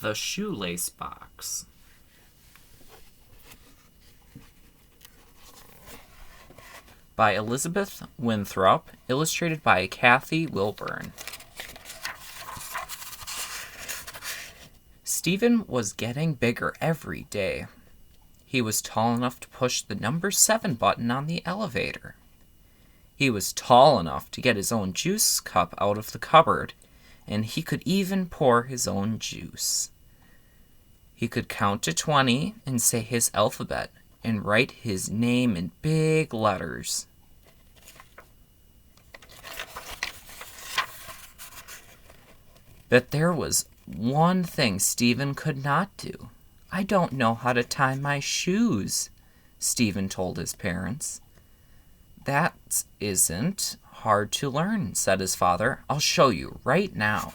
The Shoelace Box. By Elizabeth Winthrop, illustrated by Kathy Wilburn. Stephen was getting bigger every day. He was tall enough to push the number 7 button on the elevator. He was tall enough to get his own juice cup out of the cupboard, and he could even pour his own juice. He could count to 20 and say his alphabet and write his name in big letters. But there was one thing Stephen could not do. "I don't know how to tie my shoes," Stephen told his parents. "That isn't hard to learn," said his father. "I'll show you right now."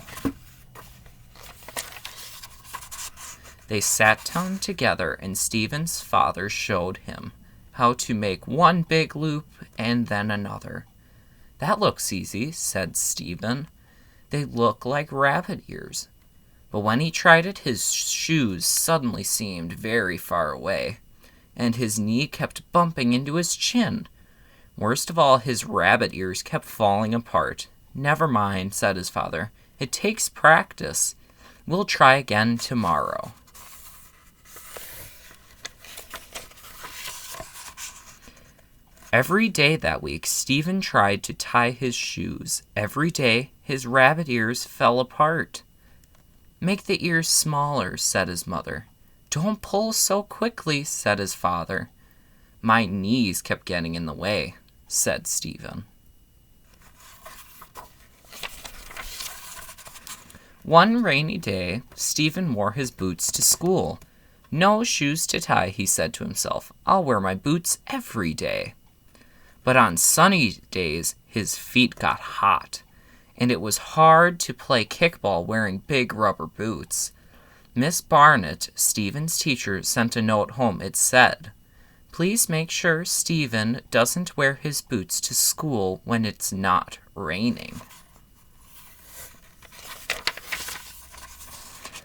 They sat down together and Stephen's father showed him how to make one big loop and then another. "That looks easy," said Stephen. "They look like rabbit ears." But when he tried it, his shoes suddenly seemed very far away, and his knee kept bumping into his chin. Worst of all, his rabbit ears kept falling apart. "Never mind," said his father. "It takes practice. We'll try again tomorrow." Every day that week, Stephen tried to tie his shoes. Every day, his rabbit ears fell apart. "Make the ears smaller," said his mother. "Don't pull so quickly," said his father. "My knees kept getting in the way," said Stephen. One rainy day, Stephen wore his boots to school. "No shoes to tie," he said to himself. "I'll wear my boots every day." But on sunny days, his feet got hot, and it was hard to play kickball wearing big rubber boots. Miss Barnett, Stephen's teacher, sent a note home. It said, "Please make sure Stephen doesn't wear his boots to school when it's not raining."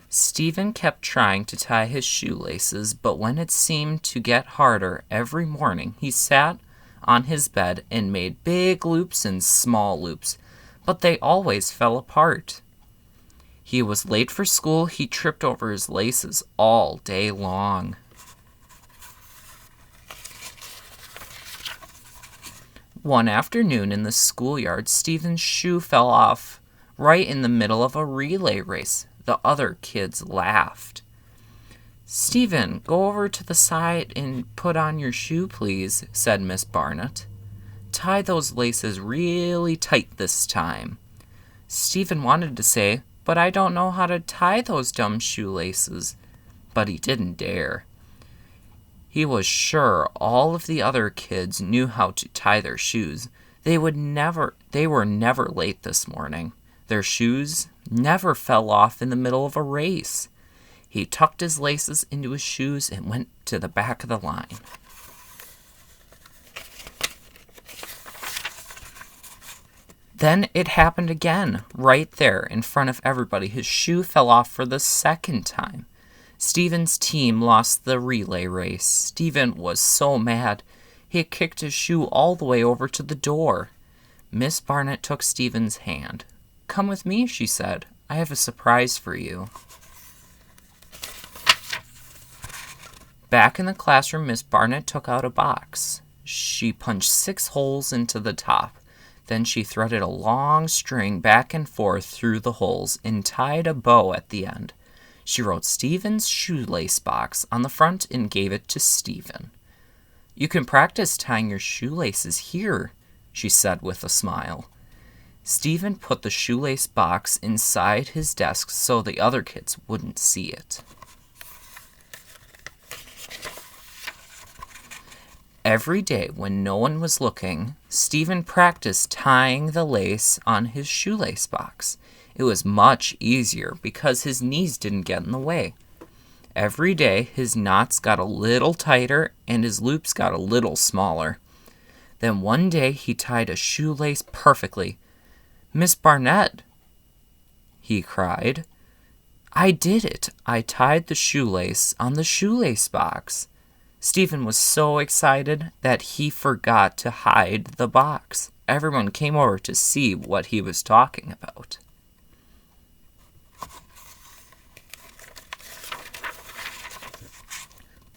Stephen kept trying to tie his shoelaces, but when it seemed to get harder every morning, he sat on his bed and made big loops and small loops, but they always fell apart. He was late for school. He tripped over his laces all day long. One afternoon in the schoolyard, Stephen's shoe fell off right in the middle of a relay race. The other kids laughed. "Stephen, go over to the side and put on your shoe, please," said Miss Barnett. "Tie those laces really tight this time." Stephen wanted to say, "But I don't know how to tie those dumb shoelaces," but he didn't dare. He was sure all of the other kids knew how to tie their shoes. They were never late this morning. Their shoes never fell off in the middle of a race. He tucked his laces into his shoes and went to the back of the line. Then it happened again, right there in front of everybody. His shoe fell off for the second time. Stephen's team lost the relay race. Stephen was so mad, he kicked his shoe all the way over to the door. Miss Barnett took Stephen's hand. "Come with me," she said. "I have a surprise for you." Back in the classroom, Miss Barnett took out a box. She punched 6 holes into the top. Then she threaded a long string back and forth through the holes and tied a bow at the end. She wrote Stephen's Shoelace Box on the front and gave it to Stephen. "You can practice tying your shoelaces here," she said with a smile. Stephen put the shoelace box inside his desk so the other kids wouldn't see it. Every day when no one was looking, Stephen practiced tying the lace on his shoelace box. It was much easier because his knees didn't get in the way. Every day his knots got a little tighter and his loops got a little smaller. Then one day he tied a shoelace perfectly. "Miss Barnett," he cried, I did it. I tied the shoelace on the shoelace box. Stephen was so excited that he forgot to hide the box. Everyone came over to see what he was talking about.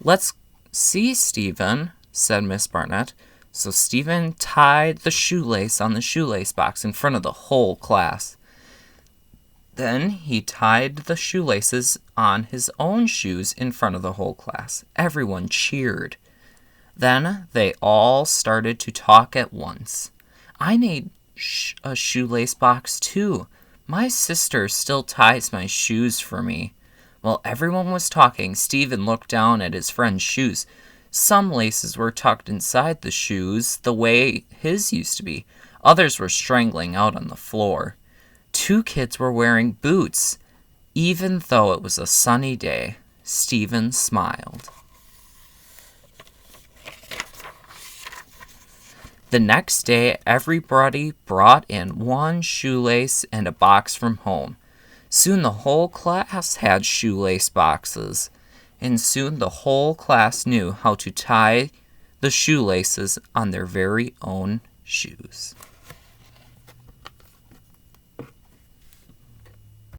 Let's see, Stephen, said Miss Barnett. So Stephen tied the shoelace on the shoelace box in front of the whole class. Then he tied the shoelaces on his own shoes in front of the whole class. Everyone cheered. Then they all started to talk at once. I made a shoelace box too. My sister still ties my shoes for me. While everyone was talking, Stephen looked down at his friend's shoes. Some laces were tucked inside the shoes the way his used to be. Others were strangling out on the floor. 2 kids were wearing boots. Even though it was a sunny day, Stephen smiled. The next day, everybody brought in 1 shoelace and a box from home. Soon the whole class had shoelace boxes, and soon the whole class knew how to tie the shoelaces on their very own shoes.